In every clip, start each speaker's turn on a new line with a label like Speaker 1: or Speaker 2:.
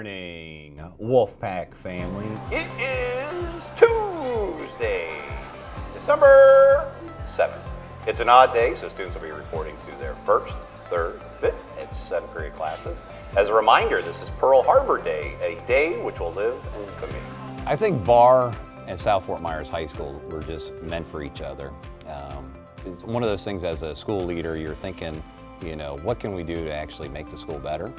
Speaker 1: morning, Wolfpack family.
Speaker 2: It is Tuesday, December 7th. It's an odd day, so students will be reporting to their first, third, fifth, and seventh period classes. As a reminder, this is Pearl Harbor Day, a day which will live in infamy.
Speaker 1: I think Barr and South Fort Myers High School were just meant for each other. It's one of those things as a school leader, you're thinking, what can we do to actually make the school better?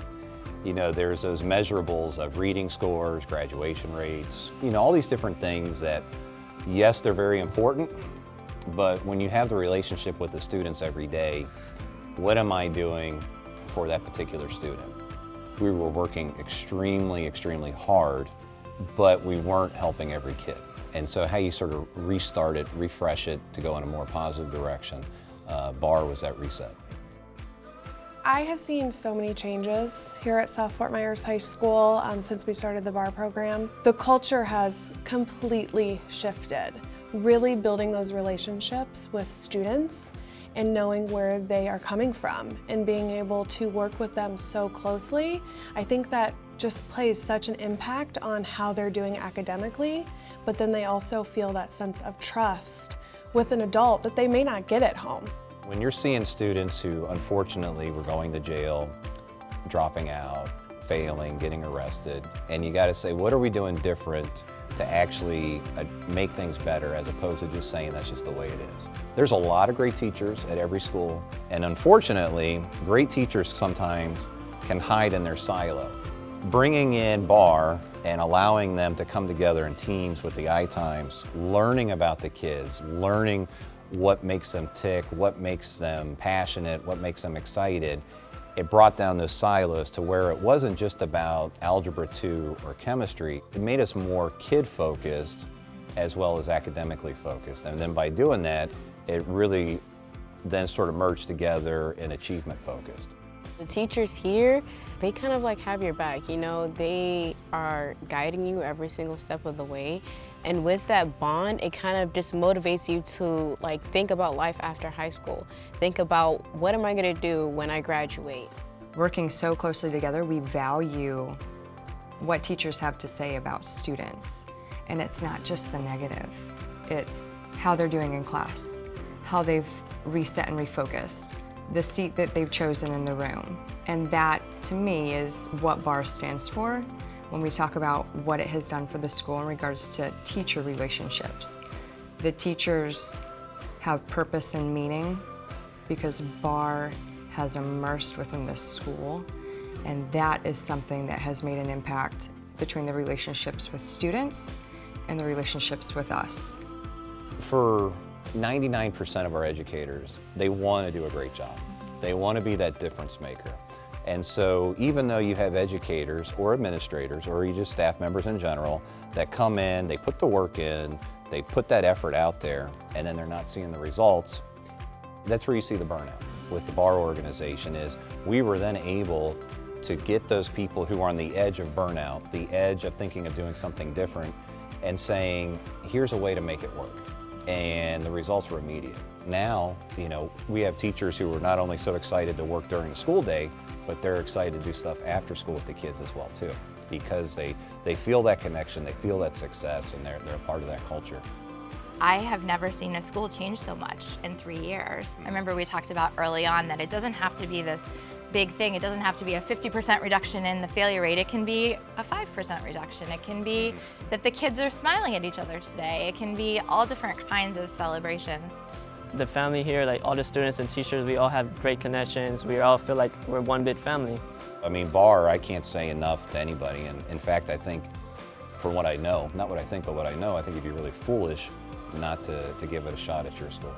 Speaker 1: There's those measurables of reading scores, graduation rates, all these different things that, yes, they're very important, but when you have the relationship with the students every day, what am I doing for that particular student? We were working extremely, extremely hard, but we weren't helping every kid. And so how you sort of restart it, refresh it to go in a more positive direction, Barr was that reset.
Speaker 3: I have seen so many changes here at South Fort Myers High School since we started the Barr program. The culture has completely shifted, really building those relationships with students and knowing where they are coming from and being able to work with them so closely. I think that just plays such an impact on how they're doing academically, but then they also feel that sense of trust with an adult that they may not get at home.
Speaker 1: When you're seeing students who unfortunately were going to jail, dropping out, failing, getting arrested, and you gotta say, what are we doing different to actually make things better as opposed to just saying that's just the way it is. There's a lot of great teachers at every school, and unfortunately, great teachers sometimes can hide in their silo. Bringing in Barr and allowing them to come together in teams with the I-Times, learning about the kids, learning what makes them tick, what makes them passionate, what makes them excited, it brought down those silos to where it wasn't just about Algebra 2 or chemistry. It made us more kid-focused as well as academically focused. And then by doing that, it really then sort of merged together and achievement-focused.
Speaker 4: The teachers here, they kind of like have your back, they are guiding you every single step of the way. And with that bond, it kind of just motivates you to think about life after high school. Think about, what am I gonna do when I graduate?
Speaker 5: Working so closely together, we value what teachers have to say about students. And it's not just the negative. It's how they're doing in class, how they've reset and refocused, the seat that they've chosen in the room. And that, to me, is what Barr stands for when we talk about what it has done for the school in regards to teacher relationships. The teachers have purpose and meaning because Barr has immersed within the school, and that is something that has made an impact between the relationships with students and the relationships with us.
Speaker 1: For 99% of our educators, they want to do a great job. They want to be that difference maker. And so even though you have educators or administrators or you just staff members in general that come in, they put the work in, they put that effort out there, and then they're not seeing the results, that's where you see the burnout. With the Barr organization is we were then able to get those people who are on the edge of burnout, the edge of thinking of doing something different, and saying, here's a way to make it work. And the results were immediate. Now, we have teachers who are not only so excited to work during the school day, but they're excited to do stuff after school with the kids as well too, because they feel that connection, they feel that success, and they're a part of that culture.
Speaker 6: I have never seen a school change so much in 3 years. I remember we talked about early on that it doesn't have to be this big thing. It doesn't have to be a 50% reduction in the failure rate. It can be a 5% reduction. It can be that the kids are smiling at each other today. It can be all different kinds of celebrations.
Speaker 7: The family here, all the students and teachers, we all have great connections. We all feel like we're one big family.
Speaker 1: I mean, Barr, I can't say enough to anybody. And in fact, I think, from what I know, not what I think, but what I know, I think you'd be really foolish not to give it a shot at your school.